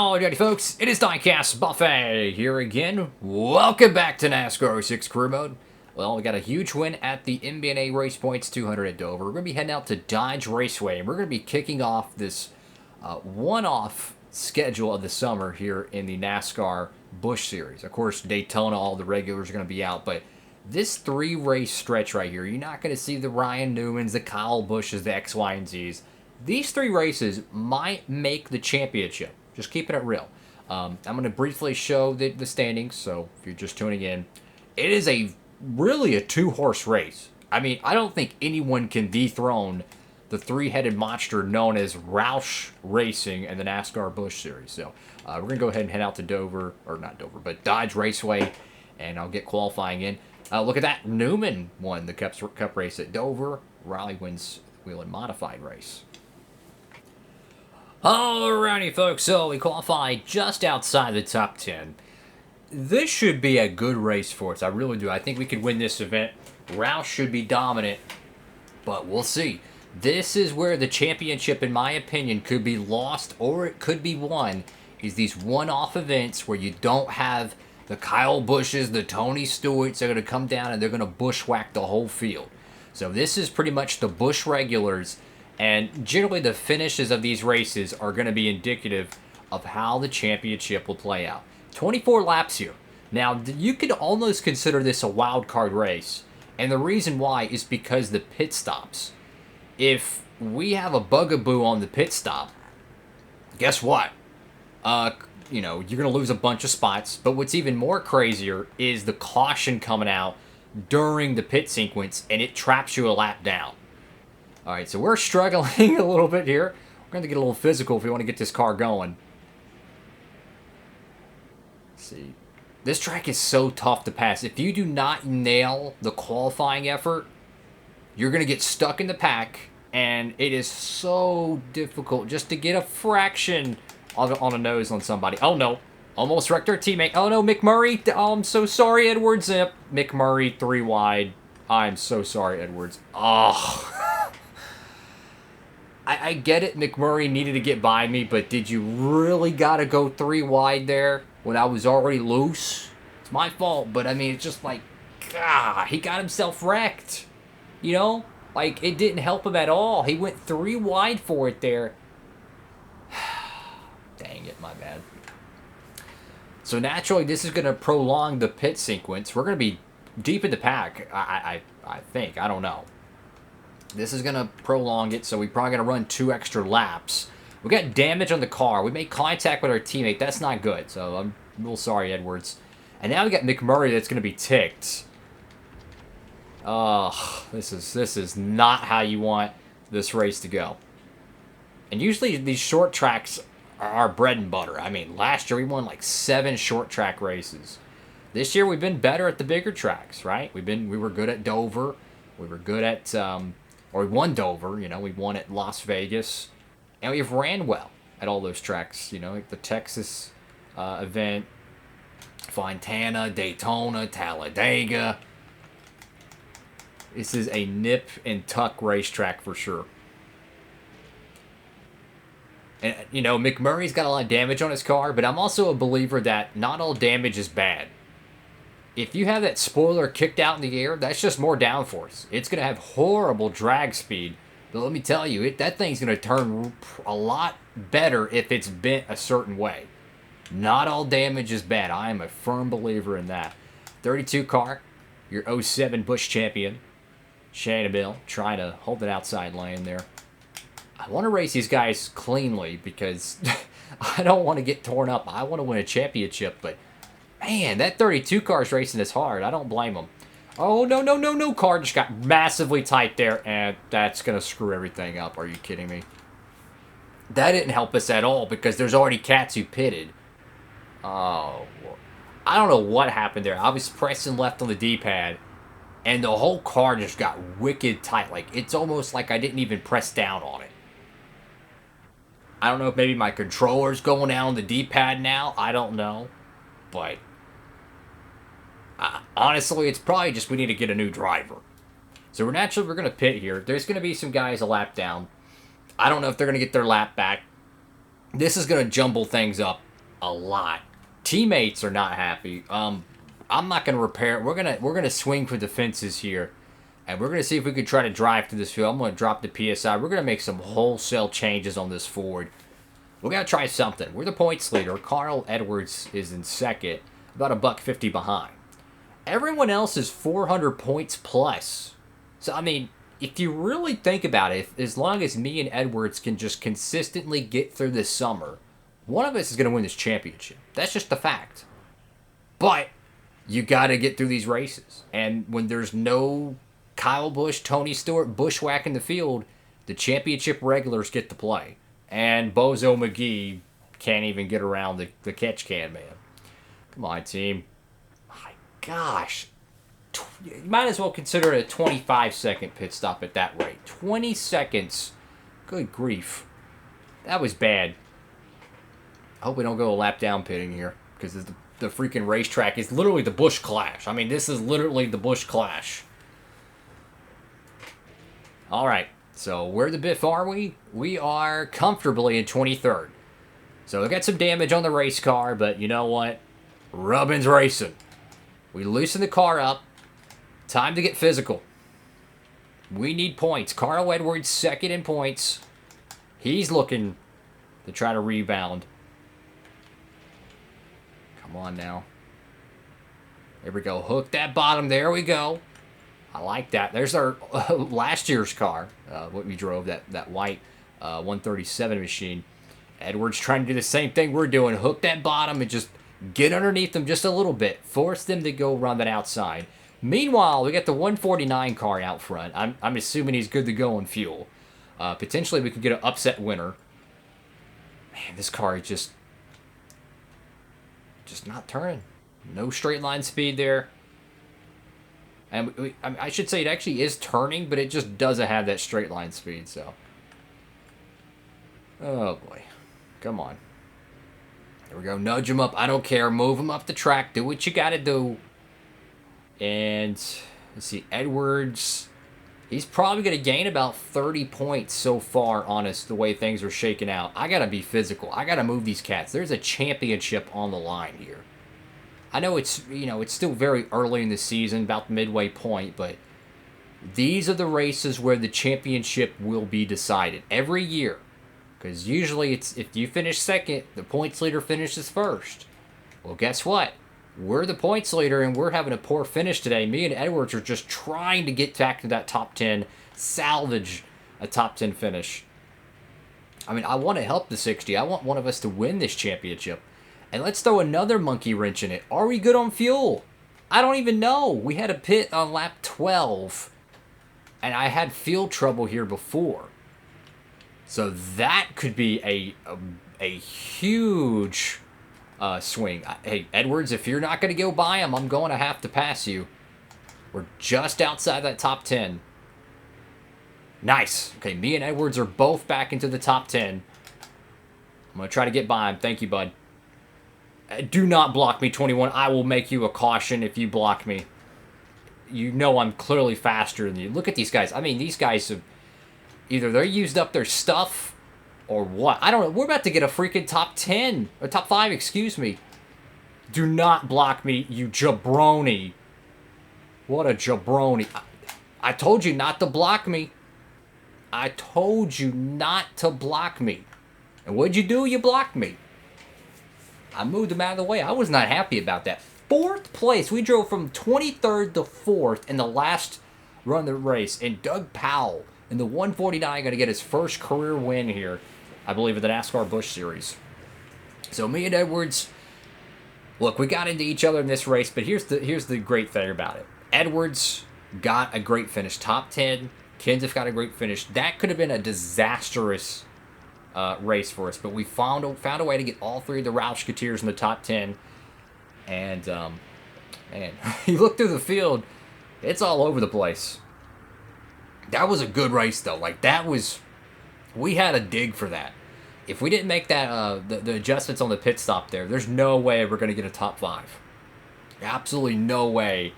Howdy folks, it is Diecast Buffet here again. Welcome back to NASCAR 06 Career Mode. Well, we got a huge win at the MBNA Race Points 200 at Dover. We're going to be heading out to Dodge Raceway, and we're going to be kicking off this one-off schedule of the summer here in the NASCAR Busch Series. Of course, Daytona, all the regulars are going to be out, but this three-race stretch right here, you're not going to see the Ryan Newmans, the Kyle Busches, the X, Y, and Zs. These three races might make the championship. Just keeping it real. I'm going to briefly show the standings, so if you're just tuning in, it is really a two-horse race. I mean, I don't think anyone can dethrone the three-headed monster known as Roush Racing and the NASCAR Busch Series. So we're going to go ahead and head out to Dover, or not Dover, but Dodge Raceway, and I'll get qualifying in. Look at that. Newman won the Cup race at Dover. Riley wins the Whelen Modified race. Alrighty, folks, so we qualified just outside the top 10. This should be a good race for us. I really do. I think we could win this event. Roush should be dominant, but we'll see. This is where the championship, in my opinion, could be lost or it could be won, is these one-off events where you don't have the Kyle Busches, the Tony Stewarts. They're going to come down and they're going to bushwhack the whole field. So this is pretty much the Busch regulars. And generally, the finishes of these races are going to be indicative of how the championship will play out. 24 laps here. Now, you could almost consider this a wild card race. And the reason why is because the pit stops. If we have a bugaboo on the pit stop, guess what? You're going to lose a bunch of spots. But what's even more crazier is the caution coming out during the pit sequence, and it traps you a lap down. All right, so we're struggling a little bit here. We're going to get a little physical if we want to get this car going. Let's see. This track is so tough to pass. If you do not nail the qualifying effort, you're going to get stuck in the pack, and it is so difficult just to get a fraction on a nose on somebody. Oh, no. Almost wrecked our teammate. Oh, no, Mick Murray. Oh, I'm so sorry, Edwards. Mick Murray, 3 wide. I'm so sorry, Edwards. Oh. I get it, McMurray needed to get by me, but did you really got to go 3 wide there when I was already loose? It's my fault, but I mean, it's just like, God, he got himself wrecked. You know? Like, it didn't help him at all. He went 3 wide for it there. Dang it, my bad. So naturally, this is going to prolong the pit sequence. We're going to be deep in the pack, I think. I don't know. This is going to prolong it, so we probably going to run 2 extra laps. We got damage on the car. We made contact with our teammate. That's not good, so I'm a little sorry, Edwards. And now we got McMurray that's going to be ticked. Oh, this is not how you want this race to go. And usually these short tracks are our bread and butter. I mean, last year we won like 7 short track races. This year we've been better at the bigger tracks, right? We were good at Dover. We were good at... Or we won Dover, we won at Las Vegas. And we've ran well at all those tracks, like the Texas event, Fontana, Daytona, Talladega. This is a nip and tuck racetrack for sure. And, McMurray's got a lot of damage on his car, but I'm also a believer that not all damage is bad. If you have that spoiler kicked out in the air, that's just more downforce. It's going to have horrible drag speed. But let me tell you, that thing's going to turn a lot better if it's bent a certain way. Not all damage is bad. I am a firm believer in that. 32 car, your 07 Busch champion, Shannon Bill, trying to hold it outside lane there. I want to race these guys cleanly because I don't want to get torn up. I want to win a championship, but... Man, that 32 car's racing is hard. I don't blame them. Oh, no. Car just got massively tight there, and that's going to screw everything up. Are you kidding me? That didn't help us at all because there's already cats who pitted. Oh, I don't know what happened there. I was pressing left on the D-pad, and the whole car just got wicked tight. Like, it's almost like I didn't even press down on it. I don't know if maybe my controller's going down on the D-pad now. I don't know. But... honestly, it's probably just we need to get a new driver. So we're going to pit here. There's going to be some guys a lap down. I don't know if they're going to get their lap back. This is going to jumble things up. a lot. Teammates are not happy. I'm not gonna repair it. We're gonna swing for the fences here, and we're gonna see if we can try to drive through this field. I'm gonna drop the PSI. We're gonna make some wholesale changes on this Ford. We're gonna try something. We're the points leader. Carl Edwards is in second, about $1.50 behind. Everyone else is 400 points plus. So I mean, if you really think about it, as long as me and Edwards can just consistently get through this summer, one of us is going to win this championship. That's just the fact. But you got to get through these races. And when there's no Kyle Busch, Tony Stewart, bushwhacking the field, the championship regulars get to play. And Bozo McGee can't even get around the catch can, man. Come on, team. My gosh. You might as well consider it a 25-second pit stop at that rate. 20 seconds. Good grief. That was bad. I hope we don't go a lap down pitting here, because the freaking racetrack is literally the Busch Clash. I mean, this is literally the Busch Clash. All right, so where the biff are we? We are comfortably in 23rd. So we got some damage on the race car, but you know what? Rubbin's racing. We loosen the car up. Time to get physical. We need points. Carl Edwards second in points. He's looking to try to rebound. Come on now. There we go. Hook that bottom. There we go. I like that. There's our last year's car. What we drove, that white 137 machine. Edwards trying to do the same thing we're doing. Hook that bottom and just get underneath them just a little bit. Force them to go run that outside. Meanwhile, we got the 149 car out front. I'm assuming he's good to go on fuel. Potentially, we could get an upset winner. Man, this car is just not turning. No straight line speed there. And I should say it actually is turning, but it just doesn't have that straight line speed. So, oh boy, come on. There we go. Nudge him up. I don't care. Move him up the track. Do what you got to do. And let's see, Edwards, he's probably going to gain about 30 points so far on us, the way things are shaking out. I got to be physical. I got to move these cats. There's a championship on the line here. I know it's still very early in the season, about the midway point, but these are the races where the championship will be decided every year. Because usually it's if you finish second, the points leader finishes first. Well, guess what? We're the points leader, and we're having a poor finish today. Me and Edwards are just trying to get back to that top 10, salvage a top 10 finish. I mean, I want to help the 60. I want one of us to win this championship. And let's throw another monkey wrench in it. Are we good on fuel? I don't even know. We had a pit on lap 12, and I had fuel trouble here before. So that could be a huge swing. Hey, Edwards, if you're not going to go by him, I'm going to have to pass you. We're just outside that top 10. Nice. Okay, me and Edwards are both back into the top 10. I'm going to try to get by him. Thank you, bud. Do not block me, 21. I will make you a caution if you block me. You know I'm clearly faster than you. Look at these guys. I mean, these guys have either they're used up their stuff or what. I don't know. We're about to get a freaking top 10. Or top 5, excuse me. Do not block me, you jabroni. What a jabroni. I told you not to block me. I told you not to block me. And what'd you do? You blocked me. I moved him out of the way. I was not happy about that. 4th place. We drove from 23rd to 4th in the last run of the race. And Doug Powell in the 149 going to get his first career win here, I believe, in the Nascar Busch Series. So me and Edwards, look, we got into each other in this race, but here's the great thing about it. Edwards got a great finish, top 10. Kenseth got a great finish. That could have been a disastrous race for us, but we found a way to get all 3 of the Roush-Keteers in the top 10. And man, you look through the field, it's all over the place. That was a good race though. Like we had a dig for that. If we didn't make that the adjustments on the pit stop there's no way we're gonna get a top 5. Absolutely no way.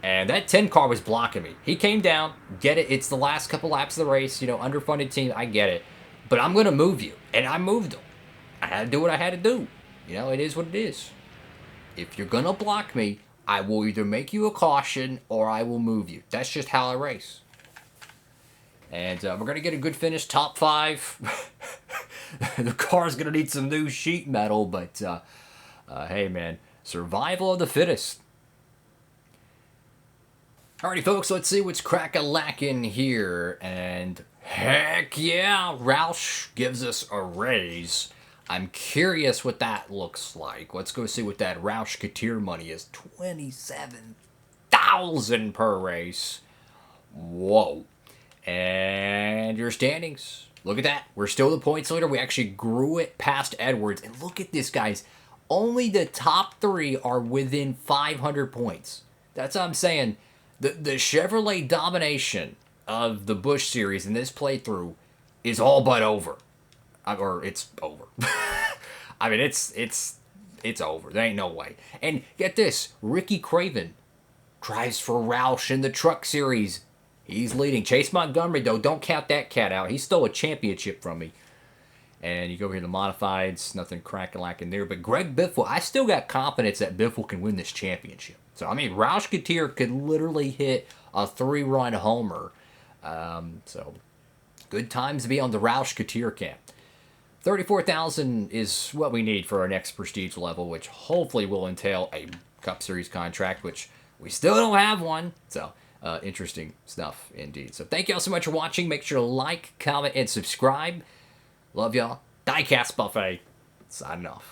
And that 10 car was blocking me. He came down, get it. It's the last couple laps of the race, underfunded team. I get it. But I'm going to move you. And I moved him. I had to do what I had to do. You know, it is what it is. If you're going to block me, I will either make you a caution or I will move you. That's just how I race. And we're going to get a good finish, top 5. The car's going to need some new sheet metal, but hey, man, survival of the fittest. Alrighty, folks, let's see what's crack-a-lackin' here. And heck yeah, Roush gives us a raise. I'm curious what that looks like. Let's go see what that Roush Couture money is. 27,000 per race. Whoa. And your standings. Look at that. We're still the points leader. We actually grew it past Edwards. And look at this, guys. Only the top 3 are within 500 points. That's what I'm saying. The Chevrolet domination of the Busch series in this playthrough is all but over. Or it's over. I mean, it's over. There ain't no way. And get this. Ricky Craven drives for Roush in the Truck Series. He's leading. Chase Montgomery, though, don't count that cat out. He stole a championship from me. And you go here to the modifieds. Nothing crack-a-lackin' there. But Greg Biffle, I still got confidence that Biffle can win this championship. So, I mean, Roush Couture could literally hit a 3-run homer. So, good times to be on the Roush Couture camp. 34,000 is what we need for our next prestige level, which hopefully will entail a Cup Series contract, which we still don't have one. So, interesting stuff indeed. So, thank you all so much for watching. Make sure to like, comment, and subscribe. Love y'all. Diecast Buffet. Signing off.